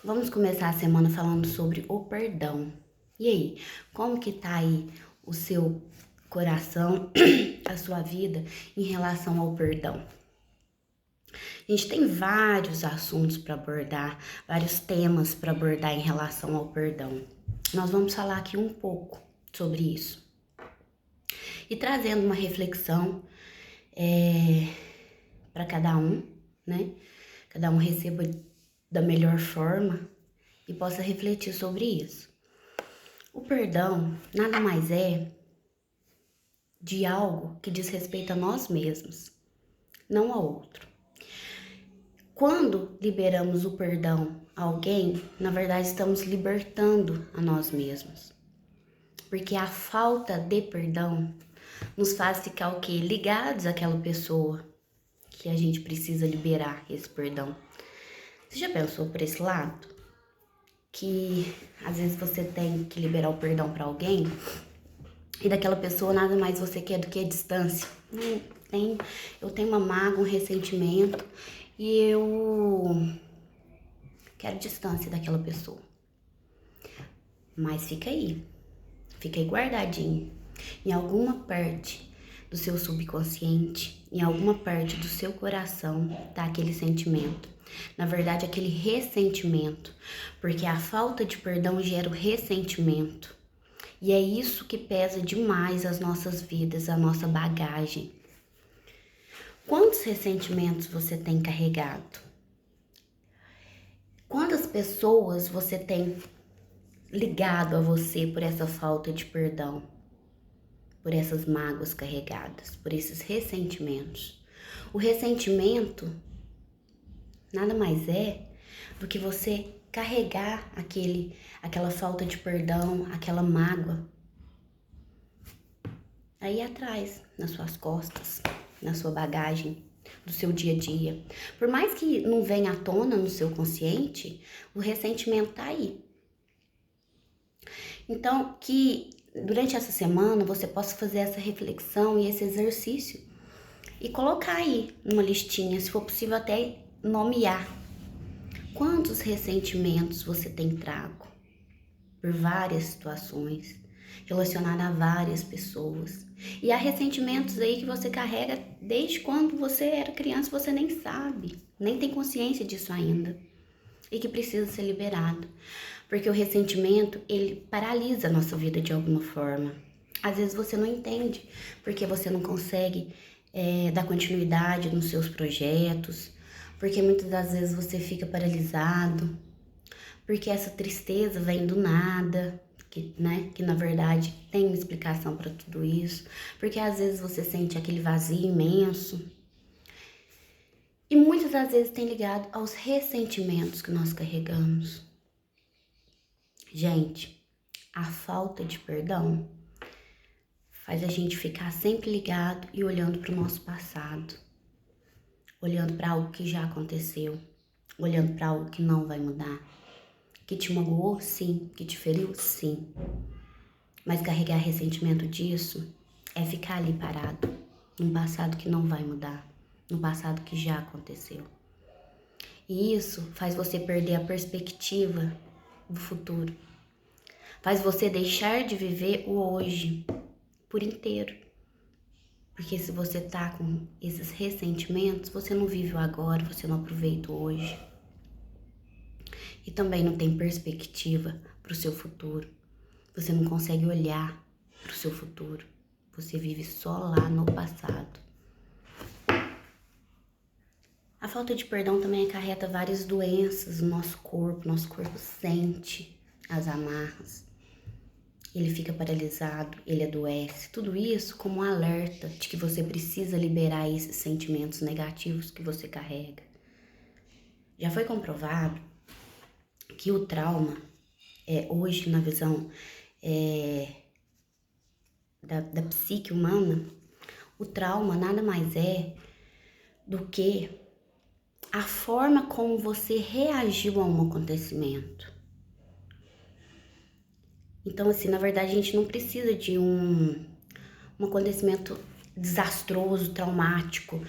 Vamos começar a semana falando sobre o perdão. E aí, como que tá aí o seu coração, a sua vida em relação ao perdão? A gente tem vários assuntos para abordar, vários temas para abordar em relação ao perdão. Nós vamos falar aqui um pouco sobre isso. E trazendo uma reflexão para cada um, né? Cada um receba da melhor forma e possa refletir sobre isso. O perdão nada mais é de algo que diz respeito a nós mesmos, não ao outro. Quando liberamos o perdão a alguém, na verdade estamos libertando a nós mesmos. Porque a falta de perdão nos faz ficar o quê? Ligados àquela pessoa que a gente precisa liberar esse perdão. Você já pensou por esse lado? Que às vezes você tem que liberar o perdão para alguém e daquela pessoa nada mais você quer do que a distância. Eu tenho uma mágoa, um ressentimento e eu quero distância daquela pessoa. Mas fica aí guardadinho em alguma parte do seu subconsciente, em alguma parte do seu coração, tá aquele sentimento. Na verdade, aquele ressentimento, porque a falta de perdão gera o ressentimento. E é isso que pesa demais as nossas vidas, a nossa bagagem. Quantos ressentimentos você tem carregado? Quantas pessoas você tem ligado a você por essa falta de perdão? Por essas mágoas carregadas, por esses ressentimentos. O ressentimento nada mais é do que você carregar aquela falta de perdão, aquela mágoa aí atrás, nas suas costas, na sua bagagem, do seu dia a dia. Por mais que não venha à tona no seu consciente, o ressentimento tá aí. Então, que durante essa semana você possa fazer essa reflexão e esse exercício e colocar aí numa listinha, se for possível até nomear quantos ressentimentos você tem trago por várias situações, relacionado a várias pessoas. E há ressentimentos aí que você carrega desde quando você era criança, você nem sabe, nem tem consciência disso ainda. E que precisa ser liberado. Porque o ressentimento, ele paralisa a nossa vida de alguma forma. Às vezes você não entende, porque você não consegue dar continuidade nos seus projetos, porque muitas das vezes você fica paralisado, porque essa tristeza vem do nada, que na verdade tem uma explicação para tudo isso, porque às vezes você sente aquele vazio imenso. E muitas das vezes tem ligado aos ressentimentos que nós carregamos. Gente, a falta de perdão faz a gente ficar sempre ligado e olhando para o nosso passado, olhando para algo que já aconteceu, olhando para algo que não vai mudar, que te magoou, sim, que te feriu, sim. Mas carregar ressentimento disso é ficar ali parado, num passado que não vai mudar, no passado que já aconteceu. E isso faz você perder a perspectiva do futuro. Faz você deixar de viver o hoje por inteiro. Porque se você tá com esses ressentimentos, você não vive o agora, você não aproveita o hoje. E também não tem perspectiva para o seu futuro. Você não consegue olhar para o seu futuro. Você vive só lá no passado. A falta de perdão também acarreta várias doenças no nosso corpo. Nosso corpo sente as amarras. Ele fica paralisado, ele adoece. Tudo isso como um alerta de que você precisa liberar esses sentimentos negativos que você carrega. Já foi comprovado que o trauma, hoje na visão da psique humana, o trauma nada mais é do que a forma como você reagiu a um acontecimento. Então, assim, na verdade, a gente não precisa de um acontecimento desastroso, traumático,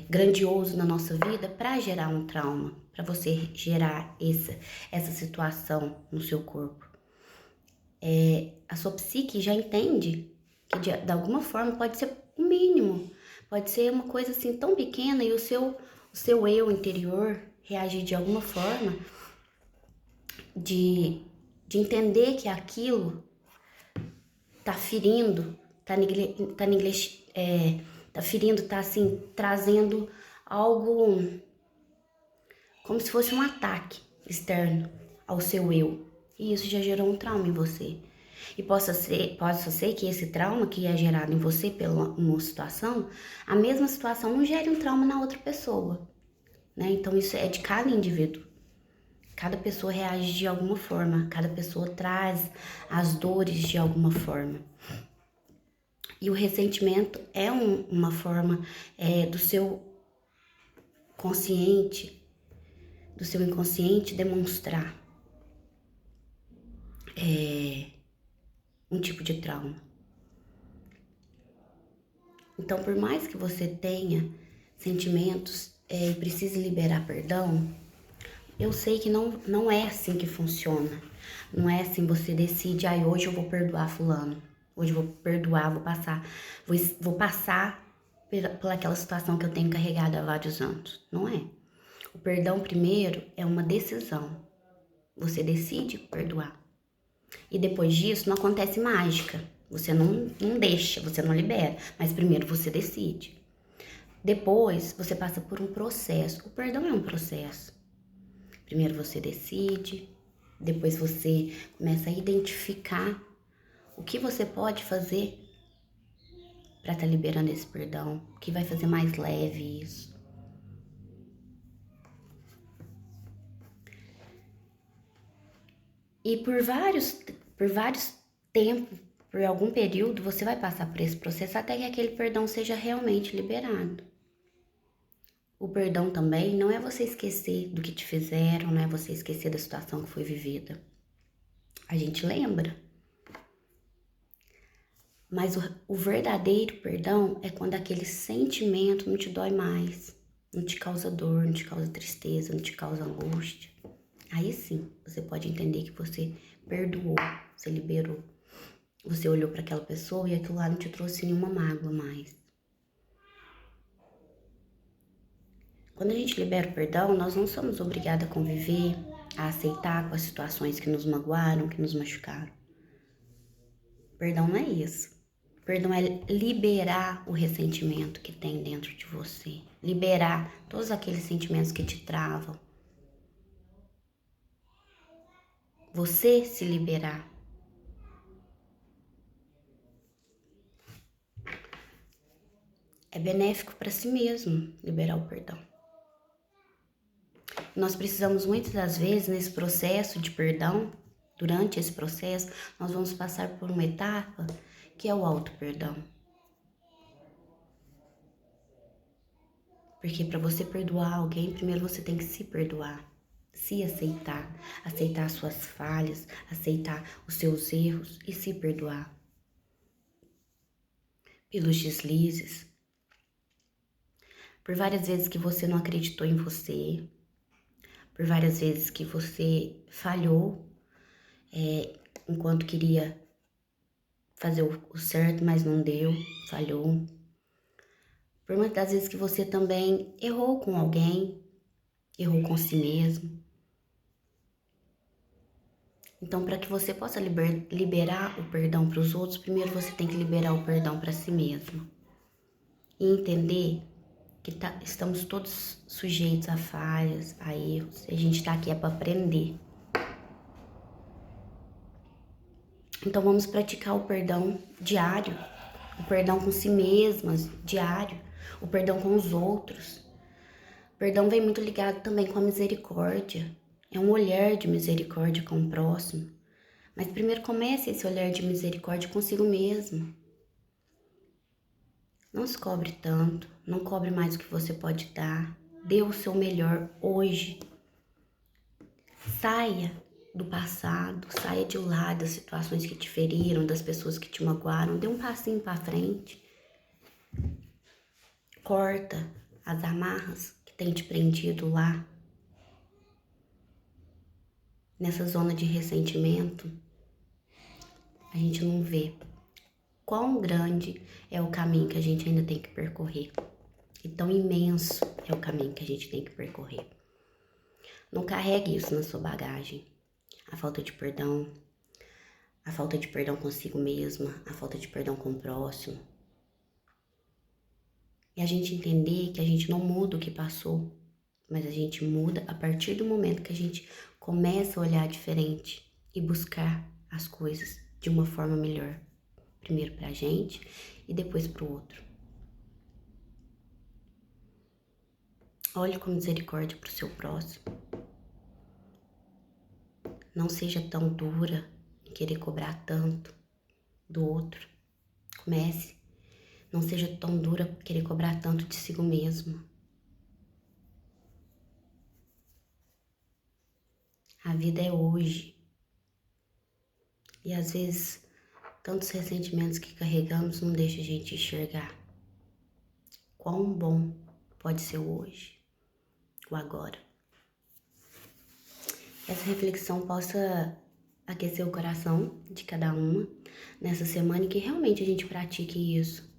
grandioso na nossa vida para gerar um trauma. para você gerar essa situação no seu corpo. A sua psique já entende que de alguma forma pode ser o mínimo, pode ser uma coisa assim tão pequena e o seu eu interior reagir de alguma forma de entender que aquilo tá ferindo, tá ferindo, tá assim, trazendo algo como se fosse um ataque externo ao seu eu. E isso já gerou um trauma em você. E possa ser que esse trauma que é gerado em você pela uma situação, a mesma situação não gere um trauma na outra pessoa, né? Então isso é de cada indivíduo. Cada pessoa reage de alguma forma, cada pessoa traz as dores de alguma forma. E o ressentimento é uma forma do seu consciente, do seu inconsciente demonstrar um tipo de trauma. Então, por mais que você tenha sentimentos e precise liberar perdão, eu sei que não é assim que funciona. Não é assim, você decide, hoje eu vou perdoar fulano. Hoje eu vou perdoar, vou passar por aquela situação que eu tenho carregado há vários anos. Não é. O perdão primeiro é uma decisão. Você decide perdoar. E depois disso não acontece mágica. Você não deixa, você não libera. Mas primeiro você decide. Depois você passa por um processo. O perdão é um processo. Primeiro você decide, depois você começa a identificar o que você pode fazer para estar liberando esse perdão, o que vai fazer mais leve isso. E por vários tempos, por algum período, você vai passar por esse processo até que aquele perdão seja realmente liberado. O perdão também não é você esquecer do que te fizeram, não é você esquecer da situação que foi vivida. A gente lembra. Mas o verdadeiro perdão é quando aquele sentimento não te dói mais, não te causa dor, não te causa tristeza, não te causa angústia. Aí sim, você pode entender que você perdoou, você liberou. Você olhou para aquela pessoa e aquilo lá não te trouxe nenhuma mágoa mais. Quando a gente libera o perdão, nós não somos obrigados a conviver, a aceitar com as situações que nos magoaram, que nos machucaram. Perdão não é isso. Perdão é liberar o ressentimento que tem dentro de você. Liberar todos aqueles sentimentos que te travam. Você se liberar. É benéfico para si mesmo liberar o perdão. Nós precisamos muitas das vezes nesse processo de perdão, durante esse processo, nós vamos passar por uma etapa que é o auto-perdão. Porque para você perdoar alguém, primeiro você tem que se perdoar, se aceitar, aceitar as suas falhas, aceitar os seus erros e se perdoar pelos deslizes, por várias vezes que você não acreditou em você, por várias vezes que você falhou enquanto queria fazer o certo, mas não deu, falhou. Por muitas vezes que você também errou com alguém, errou com si mesmo. Então, para que você possa liberar o perdão para os outros, primeiro você tem que liberar o perdão para si mesmo. E entender que estamos todos sujeitos a falhas, a erros. E a gente está aqui para aprender. Então, vamos praticar o perdão diário. O perdão com si mesmas, diário. O perdão com os outros. O perdão vem muito ligado também com a misericórdia. É um olhar de misericórdia com o próximo. Mas primeiro comece esse olhar de misericórdia consigo mesmo. Não se cobre tanto, não cobre mais do que você pode dar. Dê o seu melhor hoje. Saia do passado, saia de lá das situações que te feriram, das pessoas que te magoaram. Dê um passinho para frente. Corta as amarras que tem te prendido lá. nessa zona de ressentimento, a gente não vê quão grande é o caminho que a gente ainda tem que percorrer. E tão imenso é o caminho que a gente tem que percorrer. Não carregue isso na sua bagagem. A falta de perdão, a falta de perdão consigo mesma, a falta de perdão com o próximo. E a gente entender que a gente não muda o que passou, mas a gente muda a partir do momento que a gente começa a olhar diferente e buscar as coisas de uma forma melhor. Primeiro pra gente e depois pro outro. Olhe com misericórdia pro seu próximo. Não seja tão dura em querer cobrar tanto do outro. Comece. Não seja tão dura por querer cobrar tanto de si mesmo. A vida é hoje. E às vezes, tantos ressentimentos que carregamos não deixam a gente enxergar quão bom pode ser o hoje, o agora. Que essa reflexão possa aquecer o coração de cada uma nessa semana e que realmente a gente pratique isso.